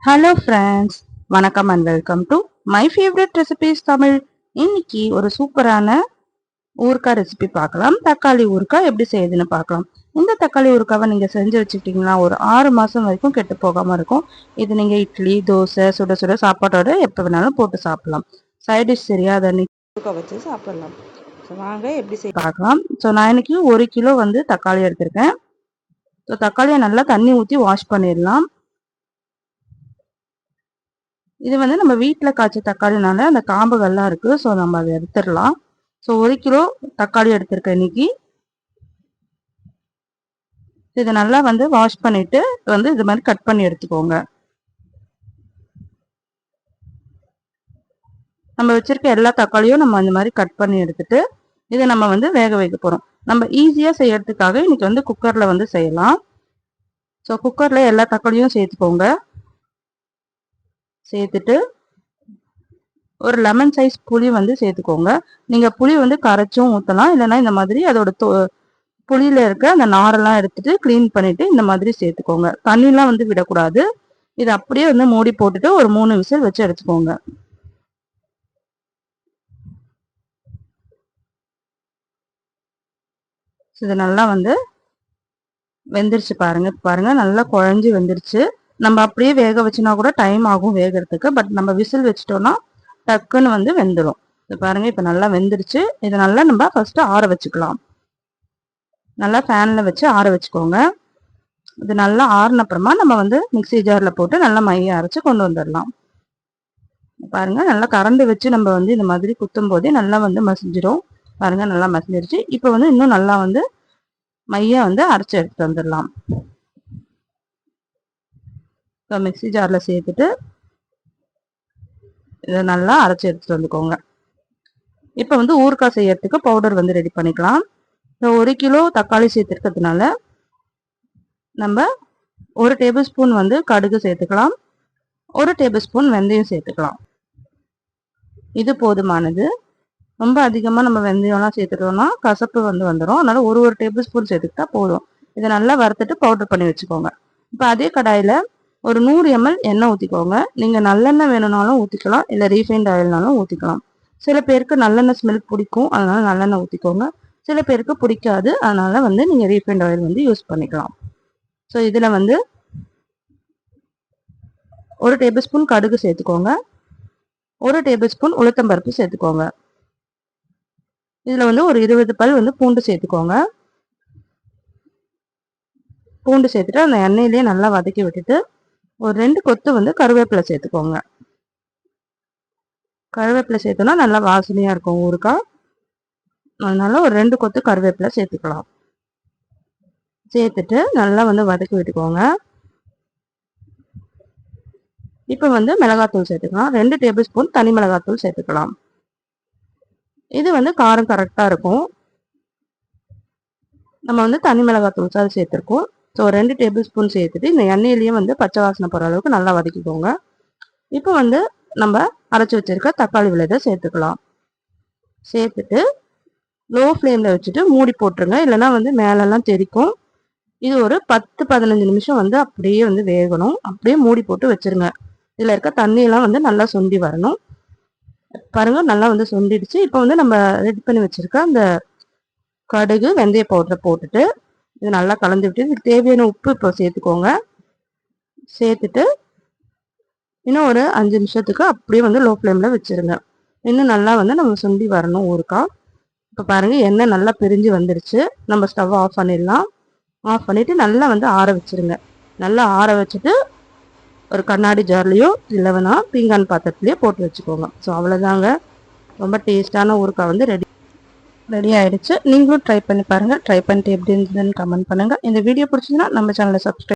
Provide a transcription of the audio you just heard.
Hello friends, வணக்கம் and welcome to my favourite recipes Tamil. இன்னைக்கு ஒரு சூப்பரான ஊறுகாய் ரெசிபி பார்க்கலாம். தக்காளி ஊறுகாய் எப்படி செய்யுதுன்னு பார்க்கலாம். இந்த தக்காளி ஊறுகாவை நீங்கள் செஞ்சு வச்சுக்கிட்டிங்கன்னா ஒரு 6 மாதம் வரைக்கும் கெட்டு போகாமல் இருக்கும். இது நீங்கள் இட்லி, தோசை, சுட சுட சாப்பாட்டோட எப்போ வேணாலும் போட்டு சாப்பிடலாம். சைட் டிஷ் தெரியாத அன்னைக்கு ஊறுகாய் வச்சு சாப்பிடலாம். ஸோ வாங்க எப்படி செய்ய பார்க்கலாம். ஸோ நான் இன்னைக்கு 1 கிலோ தக்காளி எடுத்திருக்கேன். ஸோ தக்காளியை நல்லா தண்ணி ஊற்றி வாஷ் பண்ணிடலாம். இது நம்ம வீட்டில் காய்ச்ச தக்காளினால அந்த காம்புகள்லாம் இருக்குது. ஸோ நம்ம அதை எடுத்துடலாம். ஸோ 1 கிலோ தக்காளி எடுத்திருக்கேன் இன்னைக்கு. இதை நல்லா வாஷ் பண்ணிட்டு இது மாதிரி கட் பண்ணி எடுத்துக்கோங்க. நம்ம வச்சிருக்க எல்லா தக்காளியும் நம்ம அந்த மாதிரி கட் பண்ணி எடுத்துட்டு இதை நம்ம வேக வைக்க போகிறோம். நம்ம ஈஸியாக செய்யறதுக்காக இன்னைக்கு குக்கரில் செய்யலாம். ஸோ குக்கரில் எல்லா தக்காளியும் சேர்த்துக்கோங்க. சேர்த்துட்டு ஒரு லெமன் சைஸ் புளி சேர்த்துக்கோங்க. நீங்க புளி கரைச்சும் ஊற்றலாம், இல்லைன்னா இந்த மாதிரி அதோட புளியில இருக்க அந்த நாரெல்லாம் எடுத்துட்டு கிளீன் பண்ணிட்டு இந்த மாதிரி சேர்த்துக்கோங்க. தண்ணிலாம் விடக்கூடாது. இது அப்படியே மூடி போட்டுட்டு ஒரு 3 விசில் வச்சு எடுத்துக்கோங்க. இது நல்லா வெந்துருச்சு பாருங்க நல்லா குழஞ்சி வெந்துருச்சு. நம்ம அப்படியே வேக வச்சுனா கூட டைம் ஆகும் வேகிறதுக்கு. பட் நம்ம விசில் வச்சிட்டோம்னா டக்குன்னு வெந்துடும். இது பாருங்க இப்போ நல்லா வெந்துருச்சு. இதை நல்லா நம்ம ஃபர்ஸ்ட் ஆற வச்சுக்கலாம். நல்லா ஃபேன்ல வச்சு ஆற வச்சுக்கோங்க. இது நல்லா ஆறின அப்புறமா நம்ம மிக்ஸி ஜார்ல போட்டு நல்லா மைய அரைச்சு கொண்டு வந்துடலாம். பாருங்க நல்லா கரண்டி வச்சு நம்ம இந்த மாதிரி குத்தும் போதே நல்லா மசிஞ்சிடும். பாருங்க நல்லா மசிஞ்சிருச்சு. இப்போ இன்னும் நல்லா மைய அரைச்சு எடுத்துட்டு வந்துடலாம். மிக்ஸி ஜார்ல சேர்த்துட்டு இதை நல்லா அரைச்சி எடுத்துட்டு வந்துக்கோங்க. இப்போ ஊறுகாய் செய்யறதுக்கு பவுடர் ரெடி பண்ணிக்கலாம். 1 கிலோ தக்காளி சேர்த்துருக்கிறதுனால நம்ம 1 டேபிள் ஸ்பூன் கடுகு சேர்த்துக்கலாம். 1 டேபிள் ஸ்பூன் வெந்தயம் சேர்த்துக்கலாம். இது போதுமானது. ரொம்ப அதிகமாக நம்ம வெந்தயம்லாம் சேர்த்துட்டோம்னா கசப்பு வந்துடும். அதனால ஒரு டேபிள் ஸ்பூன் சேர்த்துக்கிட்டா போதும். இதை நல்லா வறுத்துட்டு பவுடர் பண்ணி வச்சுக்கோங்க. இப்போ அதே கடாயில் ஒரு 100 ml எண்ணெய் ஊற்றிக்கோங்க. நீங்கள் நல்லெண்ணெய் வேணும்னாலும் ஊற்றிக்கலாம், இல்லை ரீஃபைண்ட் ஆயில்னாலும் ஊற்றிக்கலாம். சில பேருக்கு நல்லெண்ணெய் ஸ்மெல் பிடிக்கும், அதனால நல்லெண்ணெய் ஊற்றிக்கோங்க. சில பேருக்கு பிடிக்காது, அதனால நீங்கள் ரீஃபைண்ட் ஆயில் யூஸ் பண்ணிக்கலாம். ஸோ இதில் 1 டேபிள் ஸ்பூன் கடுகு சேர்த்துக்கோங்க. 1 டேபிள் ஸ்பூன் உளுத்தம்பருப்பு சேர்த்துக்கோங்க. இதில் ஒரு 20 பல் பூண்டு சேர்த்துக்கோங்க. பூண்டு சேர்த்துட்டு அந்த எண்ணெயிலேயே நல்லா வதக்கி விட்டுட்டு ஒரு 2 கொத்து கருவேப்பிலை சேர்த்துக்கோங்க. கருவேப்பிலை சேர்த்தோம்னா நல்லா வாசனையா இருக்கும் ஊறுகாய். அதனால ஒரு 2 கொத்து கருவேப்பிலை சேர்த்துக்கலாம். சேர்த்துட்டு நல்லா வதக்கி விட்டுக்கோங்க. இப்போ மிளகாத்தூள் சேர்த்துக்கலாம். 2 டேபிள் ஸ்பூன் தனி மிளகாத்தூள் சேர்த்துக்கலாம். இது காரம் கரெக்டா இருக்கும். நம்ம தனி மிளகாத்தூள் சாறு சேர்த்துருக்கோம். ஸோ 2 டேபிள் ஸ்பூன் சேர்த்துட்டு இந்த எண்ணெயிலேயே பச்சை வாசனை போகிற அளவுக்கு நல்லா வதக்கிக்கோங்க. இப்போ நம்ம அரைச்சி வச்சிருக்க தக்காளி விழுதை சேர்த்துக்கலாம். சேர்த்துட்டு லோ ஃப்ளேமில் வச்சுட்டு மூடி போட்டுருங்க, இல்லைன்னா மேலெல்லாம் தெரிக்கும். இது ஒரு 10-15 நிமிஷம் அப்படியே வேகணும். அப்படியே மூடி போட்டு வச்சிருங்க. இதில் இருக்க தண்ணியெல்லாம் நல்லா சொண்டி வரணும். பாருங்க நல்லா சொண்டிடுச்சு. இப்போ நம்ம ரெடி பண்ணி வச்சிருக்க அந்த கடுகு வெந்தய பவுடரை போட்டுட்டு இது நல்லா கலந்து விட்டு இதுக்கு தேவையான உப்பு இப்போ சேர்த்துக்கோங்க. சேர்த்துட்டு இன்னும் ஒரு 5 நிமிஷத்துக்கு அப்படியே லோ ஃப்ளேமில் வச்சுருங்க. இன்னும் நல்லா நம்ம சுண்டி வரணும் ஊறுகாய். இப்போ பாருங்கள் எண்ணெய் நல்லா பிரிஞ்சு வந்துருச்சு. நம்ம ஸ்டவ் ஆஃப் பண்ணிடலாம். ஆஃப் பண்ணிவிட்டு நல்லா ஆற வச்சுருங்க. நல்லா ஆற வச்சுட்டு ஒரு கண்ணாடி ஜார்லேயோ இல்லைன்னா பீங்கான் பாத்திரத்துலேயோ போட்டு வச்சுக்கோங்க. ஸோ அவ்வளோதாங்க, ரொம்ப டேஸ்டான ஊறுகாய் ரெடி ஆயிடுச்சு. நீங்களும் ட்ரை பண்ணி பாருங்கள். ட்ரை பண்ணிட்டு எப்படி இருந்ததுன்னு கமெண்ட் பண்ணுங்கள். இந்த வீடியோ பிடிச்சதுன்னா நம்ம சேனலை சப்ஸ்கிரைப்